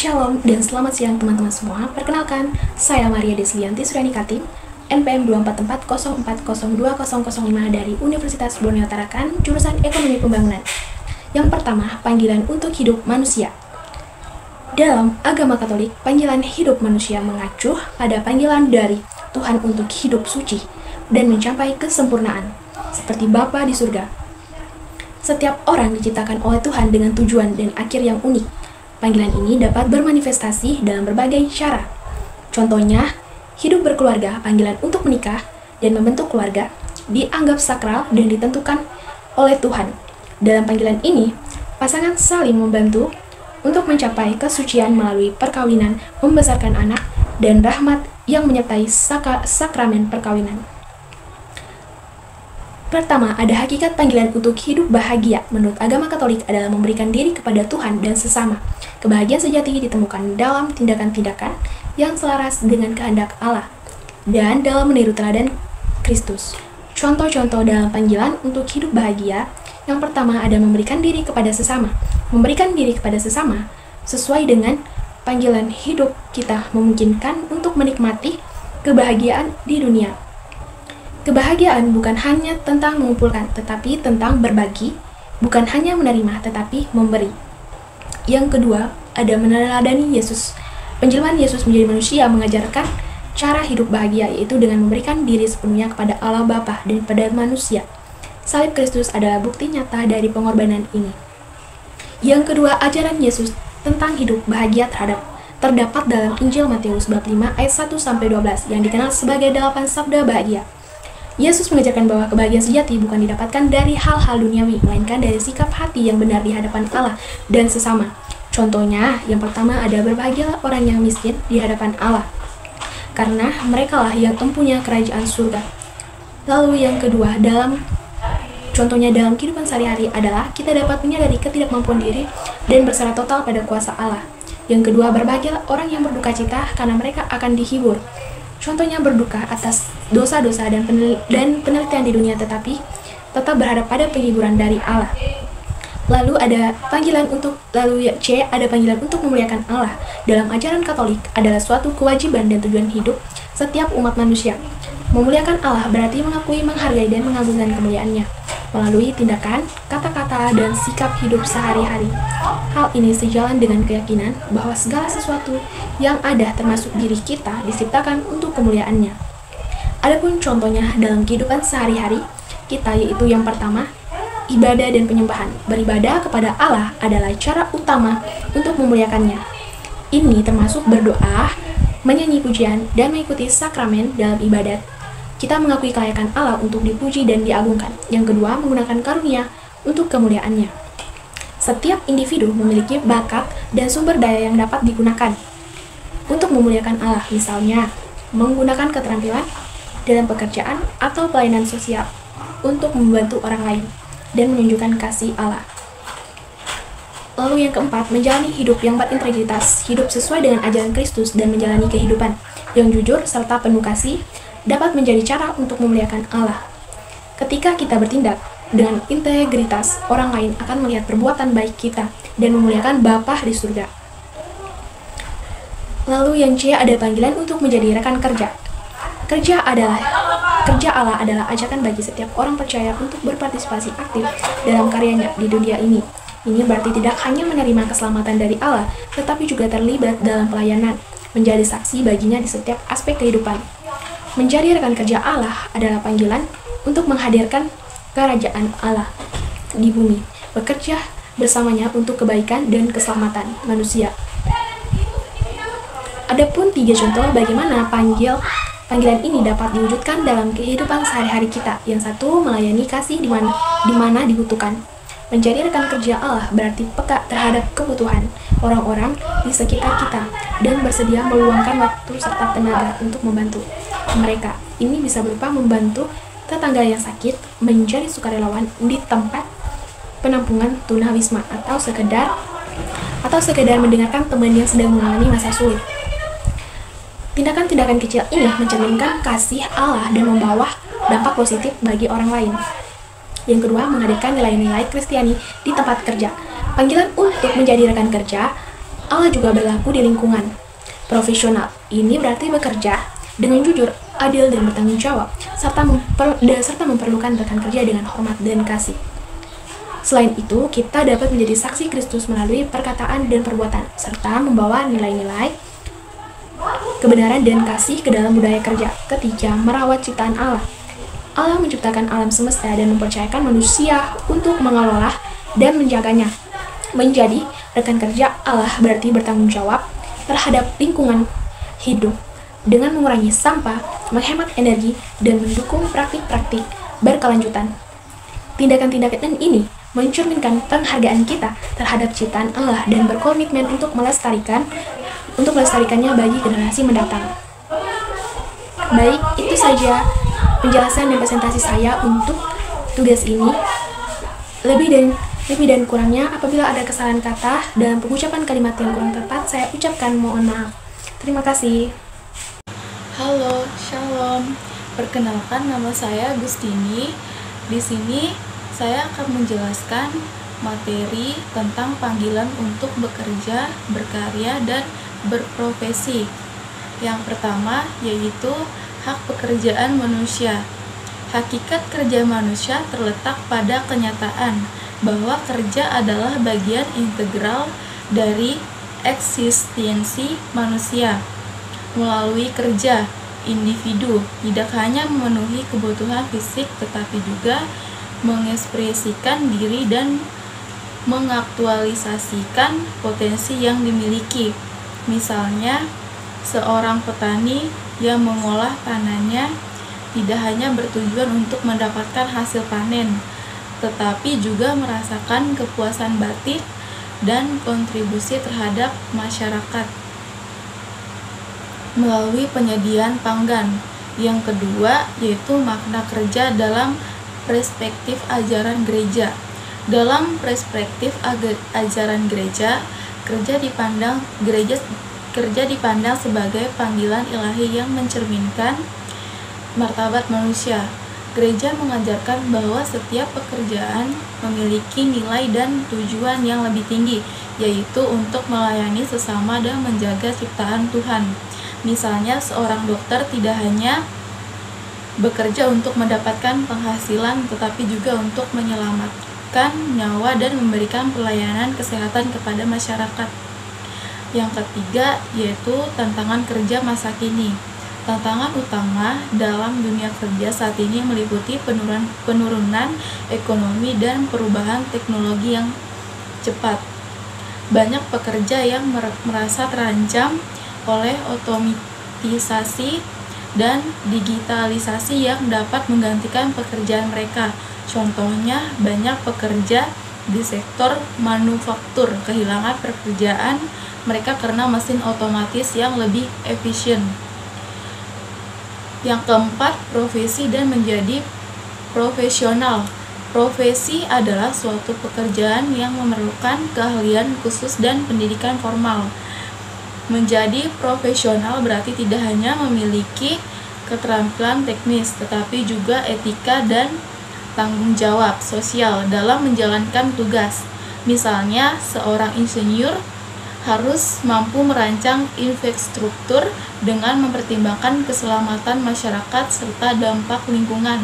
Shalom dan selamat siang teman-teman semua. Perkenalkan, saya Maria Deslianti Suryani Katim, NPM 24404020005 dari Universitas Borneo Tarakan, jurusan Ekonomi Pembangunan. Yang pertama, panggilan untuk hidup manusia. Dalam agama Katolik, panggilan hidup manusia mengacu pada panggilan dari Tuhan untuk hidup suci dan mencapai kesempurnaan, seperti Bapa di surga. Setiap orang diciptakan oleh Tuhan dengan tujuan dan akhir yang unik. Panggilan ini dapat bermanifestasi dalam berbagai cara. Contohnya, hidup berkeluarga, panggilan untuk menikah dan membentuk keluarga, dianggap sakral dan ditentukan oleh Tuhan. Dalam panggilan ini, pasangan saling membantu untuk mencapai kesucian melalui perkawinan, membesarkan anak, dan rahmat yang menyertai sakramen perkawinan. Pertama, ada hakikat panggilan untuk hidup bahagia. Menurut agama Katolik adalah memberikan diri kepada Tuhan dan sesama. Kebahagiaan sejati ditemukan dalam tindakan-tindakan yang selaras dengan kehendak Allah dan dalam meniru teladan Kristus. Contoh-contoh dalam panggilan untuk hidup bahagia, yang pertama ada memberikan diri kepada sesama. Memberikan diri kepada sesama sesuai dengan panggilan hidup kita memungkinkan untuk menikmati kebahagiaan di dunia. Kebahagiaan bukan hanya tentang mengumpulkan, tetapi tentang berbagi, bukan hanya menerima, tetapi memberi. Yang kedua, ada meneladani Yesus. Penjelmaan Yesus menjadi manusia mengajarkan cara hidup bahagia, yaitu dengan memberikan diri sepenuhnya kepada Allah Bapa dan pada manusia. Salib Kristus adalah bukti nyata dari pengorbanan ini. Yang kedua, ajaran Yesus tentang hidup bahagia terdapat dalam Injil Matius bab 5 ayat 1-12 yang dikenal sebagai 8 sabda bahagia. Yesus mengajarkan bahwa kebahagiaan sejati bukan didapatkan dari hal-hal duniawi, melainkan dari sikap hati yang benar di hadapan Allah dan sesama. Contohnya, yang pertama ada berbahagialah orang yang miskin di hadapan Allah, karena merekalah yang mempunyai kerajaan surga. Lalu yang kedua, contohnya dalam kehidupan sehari-hari adalah kita dapat menyadari ketidakmampuan diri dan berserah total pada kuasa Allah. Yang kedua, berbahagialah orang yang berduka cita karena mereka akan dihibur. Contohnya berduka atas dosa-dosa dan penelitian di dunia, tetapi tetap berharap pada penghiburan dari Allah. Lalu ada panggilan untuk memuliakan Allah. Dalam ajaran Katolik adalah suatu kewajiban dan tujuan hidup setiap umat manusia. Memuliakan Allah berarti mengakui, menghargai, dan mengagungkan kemuliaannya melalui tindakan, kata-kata, dan sikap hidup sehari-hari. Hal ini sejalan dengan keyakinan bahwa segala sesuatu yang ada termasuk diri kita diciptakan untuk kemuliaannya. Adapun contohnya dalam kehidupan sehari-hari kita, yaitu yang pertama, ibadah dan penyembahan. Beribadah kepada Allah adalah cara utama untuk memuliakannya. Ini termasuk berdoa, menyanyi pujian, dan mengikuti sakramen dalam ibadat. Kita mengakui kelayakan Allah untuk dipuji dan diagungkan. Yang kedua, menggunakan karunia untuk kemuliaannya. Setiap individu memiliki bakat dan sumber daya yang dapat digunakan untuk memuliakan Allah, misalnya menggunakan keterampilan dalam pekerjaan atau pelayanan sosial untuk membantu orang lain dan menunjukkan kasih Allah. Lalu yang keempat, menjalani hidup yang berintegritas, hidup sesuai dengan ajaran Kristus dan menjalani kehidupan yang jujur serta penuh kasih dapat menjadi cara untuk memuliakan Allah. Ketika kita bertindak dengan integritas, orang lain akan melihat perbuatan baik kita dan memuliakan Bapa di surga. Lalu yang C, ada panggilan untuk menjadi rekan kerja. Kerja Allah adalah ajakan bagi setiap orang percaya untuk berpartisipasi aktif dalam karyanya di dunia ini. Ini berarti tidak hanya menerima keselamatan dari Allah, tetapi juga terlibat dalam pelayanan, menjadi saksi baginya di setiap aspek kehidupan. Menjadi rekan kerja Allah adalah panggilan untuk menghadirkan kerajaan Allah di bumi, bekerja bersamanya untuk kebaikan dan keselamatan manusia. Adapun 3 contoh bagaimana panggilan ini dapat diwujudkan dalam kehidupan sehari-hari kita. Yang satu, melayani kasih di mana dibutuhkan. Menjadi rekan kerja Allah berarti peka terhadap kebutuhan orang-orang di sekitar kita dan bersedia meluangkan waktu serta tenaga untuk membantu mereka. Ini bisa berupa membantu tetangga yang sakit, menjadi sukarelawan di tempat penampungan tunawisma, atau sekedar mendengarkan teman yang sedang mengalami masa sulit. Tindakan-tindakan kecil ini mencerminkan kasih Allah dan membawa dampak positif bagi orang lain. Yang kedua, menghadirkan nilai-nilai Kristiani di tempat kerja. Panggilan untuk menjadi rekan kerja Allah juga berlaku di lingkungan. Profesional ini berarti bekerja dengan jujur, adil, dan bertanggung jawab, serta memperlukan rekan kerja dengan hormat dan kasih. Selain itu, kita dapat menjadi saksi Kristus melalui perkataan dan perbuatan, serta membawa nilai-nilai kebenaran dan kasih ke dalam budaya kerja ketika merawat ciptaan Allah. Allah menciptakan alam semesta dan mempercayakan manusia untuk mengelola dan menjaganya. Menjadi rekan kerja Allah berarti bertanggung jawab terhadap lingkungan hidup dengan mengurangi sampah, menghemat energi, dan mendukung praktik-praktik berkelanjutan. Tindakan-tindakan ini mencerminkan penghargaan kita terhadap ciptaan Allah dan berkomitmen untuk melestarikannya bagi generasi mendatang. Baik, itu saja penjelasan dan presentasi saya untuk tugas ini. Lebih dan kurangnya, apabila ada kesalahan kata dan pengucapan kalimat yang kurang tepat, saya ucapkan mohon maaf. Terima kasih. Halo, Shalom. Perkenalkan, nama saya Gustini. Di sini saya akan menjelaskan materi tentang panggilan untuk bekerja, berkarya, dan berprofesi. Yang pertama yaitu hak pekerjaan manusia. Hakikat kerja manusia terletak pada kenyataan bahwa kerja adalah bagian integral dari eksistensi manusia. Melalui kerja, individu tidak hanya memenuhi kebutuhan fisik tetapi juga mengekspresikan diri dan mengaktualisasikan potensi yang dimiliki. Misalnya, seorang petani yang mengolah tanahnya tidak hanya bertujuan untuk mendapatkan hasil panen, tetapi juga merasakan kepuasan batin dan kontribusi terhadap masyarakat melalui penyediaan pangan. Yang kedua yaitu makna kerja dalam perspektif ajaran gereja. Dalam perspektif ajaran gereja, kerja dipandang sebagai panggilan ilahi yang mencerminkan martabat manusia. Gereja mengajarkan bahwa setiap pekerjaan memiliki nilai dan tujuan yang lebih tinggi, yaitu untuk melayani sesama dan menjaga ciptaan Tuhan. Misalnya, seorang dokter tidak hanya bekerja untuk mendapatkan penghasilan, tetapi juga untuk menyelamatkan nyawa dan memberikan pelayanan kesehatan kepada masyarakat. Yang ketiga yaitu tantangan kerja masa kini. Tantangan utama dalam dunia kerja saat ini meliputi penurunan ekonomi dan perubahan teknologi yang cepat. Banyak pekerja yang merasa terancam oleh otomatisasi dan digitalisasi yang dapat menggantikan pekerjaan mereka. Contohnya, banyak pekerja di sektor manufaktur kehilangan pekerjaan mereka karena mesin otomatis yang lebih efisien. Yang keempat, profesi dan menjadi profesional. Profesi adalah suatu pekerjaan yang memerlukan keahlian khusus dan pendidikan formal. Menjadi profesional berarti tidak hanya memiliki keterampilan teknis, tetapi juga etika dan tanggung jawab sosial dalam menjalankan tugas. Misalnya, seorang insinyur harus mampu merancang infrastruktur dengan mempertimbangkan keselamatan masyarakat serta dampak lingkungan.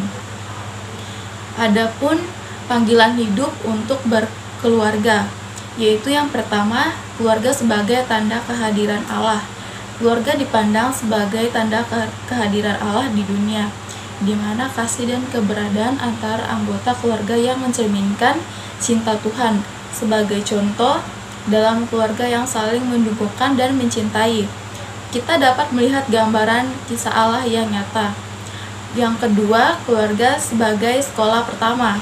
Adapun panggilan hidup untuk berkeluarga, yaitu yang pertama, keluarga sebagai tanda kehadiran Allah. Keluarga dipandang sebagai tanda kehadiran Allah di dunia, di mana kasih dan keberadaan antara anggota keluarga yang mencerminkan cinta Tuhan. Sebagai contoh, dalam keluarga yang saling mendukungkan dan mencintai, kita dapat melihat gambaran kisah Allah yang nyata. Yang kedua, keluarga sebagai sekolah pertama.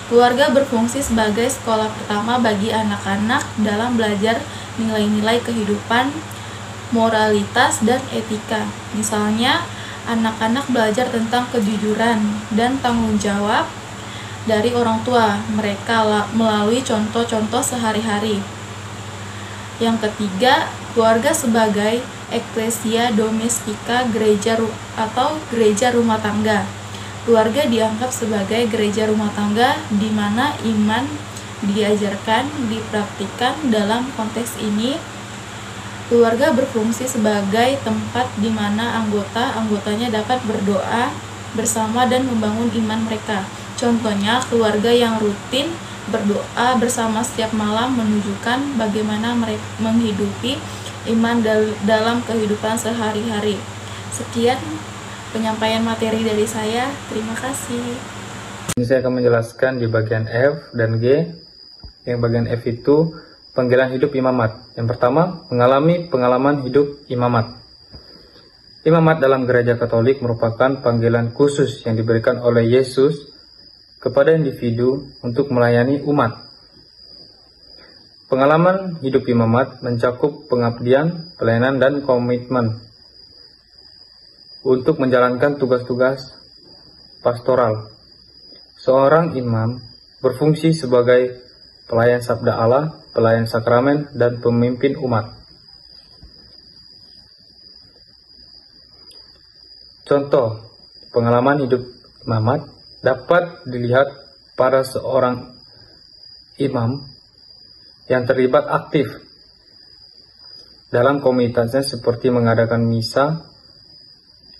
Keluarga berfungsi sebagai sekolah pertama bagi anak-anak dalam belajar nilai-nilai kehidupan, moralitas, dan etika. Misalnya, anak-anak belajar tentang kejujuran dan tanggung jawab dari orang tua mereka melalui contoh-contoh sehari-hari. Yang ketiga, keluarga sebagai eklesia domestika, gereja atau gereja rumah tangga. Keluarga dianggap sebagai gereja rumah tangga di mana iman diajarkan, dipraktikkan. Dalam konteks ini, Keluarga berfungsi sebagai tempat di mana anggotanya dapat berdoa bersama dan membangun iman mereka. Contohnya, keluarga yang rutin berdoa bersama setiap malam menunjukkan bagaimana mereka menghidupi iman dalam kehidupan sehari-hari. Sekian penyampaian materi dari saya. Terima kasih. Ini saya akan menjelaskan di bagian F dan G. Yang bagian F itu panggilan hidup imamat. Yang pertama, mengalami pengalaman hidup imamat. Imamat dalam gereja Katolik merupakan panggilan khusus yang diberikan oleh Yesus kepada individu untuk melayani umat. Pengalaman hidup imamat mencakup pengabdian, pelayanan, dan komitmen untuk menjalankan tugas-tugas pastoral. Seorang imam berfungsi sebagai pelayan sabda Allah, pelayan sakramen, dan pemimpin umat. Contoh pengalaman hidup imamat dapat dilihat pada seorang imam yang terlibat aktif dalam komunitasnya seperti mengadakan misa,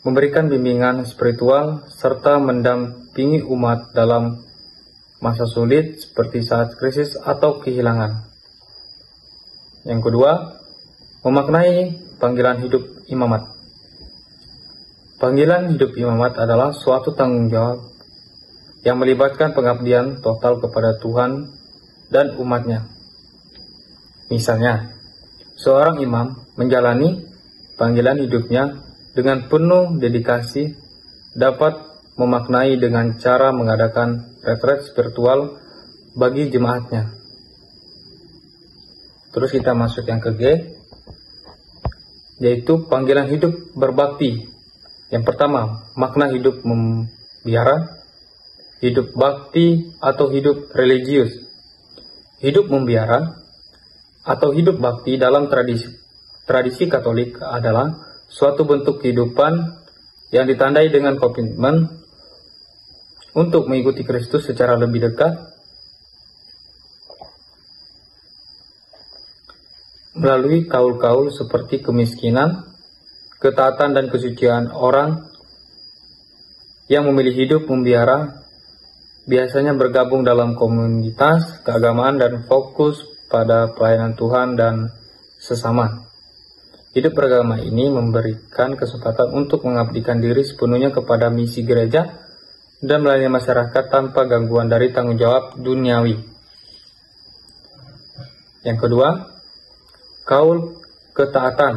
memberikan bimbingan spiritual, serta mendampingi umat dalam masa sulit seperti saat krisis atau kehilangan. Yang kedua, memaknai panggilan hidup imamat. Panggilan hidup imamat adalah suatu tanggung jawab yang melibatkan pengabdian total kepada Tuhan dan umatnya. Misalnya, seorang imam menjalani panggilan hidupnya dengan penuh dedikasi dapat memaknai dengan cara mengadakan retret spiritual bagi jemaatnya. Terus kita masuk yang ke G, yaitu panggilan hidup berbakti. Yang pertama, makna hidup membiara, hidup bakti atau hidup religius. Hidup membiara atau hidup bakti dalam tradisi Katolik adalah suatu bentuk kehidupan yang ditandai dengan komitmen untuk mengikuti Kristus secara lebih dekat melalui kaul-kaul seperti kemiskinan, ketaatan dan kesucian. Orang yang memilih hidup membiara biasanya bergabung dalam komunitas keagamaan dan fokus pada pelayanan Tuhan dan sesama. Hidup beragama ini memberikan kesempatan untuk mengabdikan diri sepenuhnya kepada misi gereja dan melayani masyarakat tanpa gangguan dari tanggung jawab duniawi. Yang kedua, kaul ketaatan.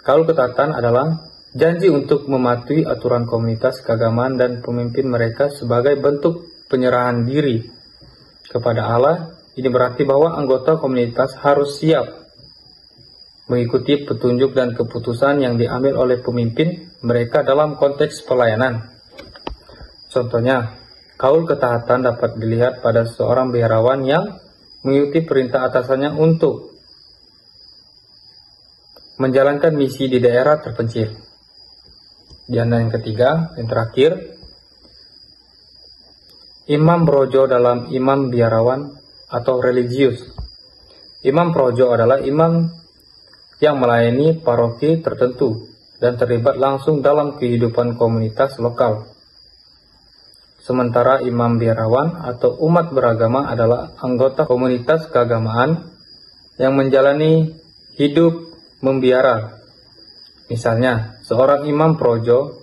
Kaul ketaatan adalah janji untuk mematuhi aturan komunitas keagamaan dan pemimpin mereka sebagai bentuk penyerahan diri kepada Allah. Ini berarti bahwa anggota komunitas harus siap mengikuti petunjuk dan keputusan yang diambil oleh pemimpin mereka dalam konteks pelayanan. Contohnya, kaul ketaatan dapat dilihat pada seorang biarawan yang mengikuti perintah atasannya untuk menjalankan misi di daerah terpencil. Dan yang ketiga, yang terakhir, imam projo dalam imam biarawan atau religius. Imam projo adalah imam yang melayani paroki tertentu dan terlibat langsung dalam kehidupan komunitas lokal. Sementara imam biarawan atau umat beragama adalah anggota komunitas keagamaan yang menjalani hidup membiara. Misalnya, seorang imam projo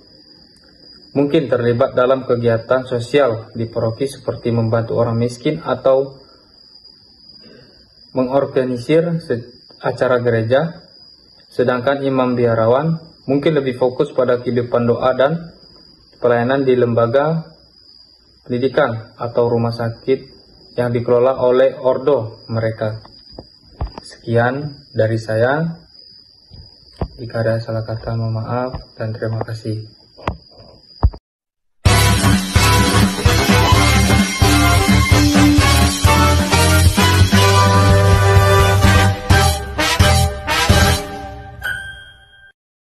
mungkin terlibat dalam kegiatan sosial di paroki seperti membantu orang miskin atau mengorganisir acara gereja, sedangkan imam biarawan mungkin lebih fokus pada kehidupan doa dan pelayanan di lembaga pendidikan atau rumah sakit yang dikelola oleh ordo mereka. Sekian dari saya. Jika ada salah kata, mohon maaf dan terima kasih.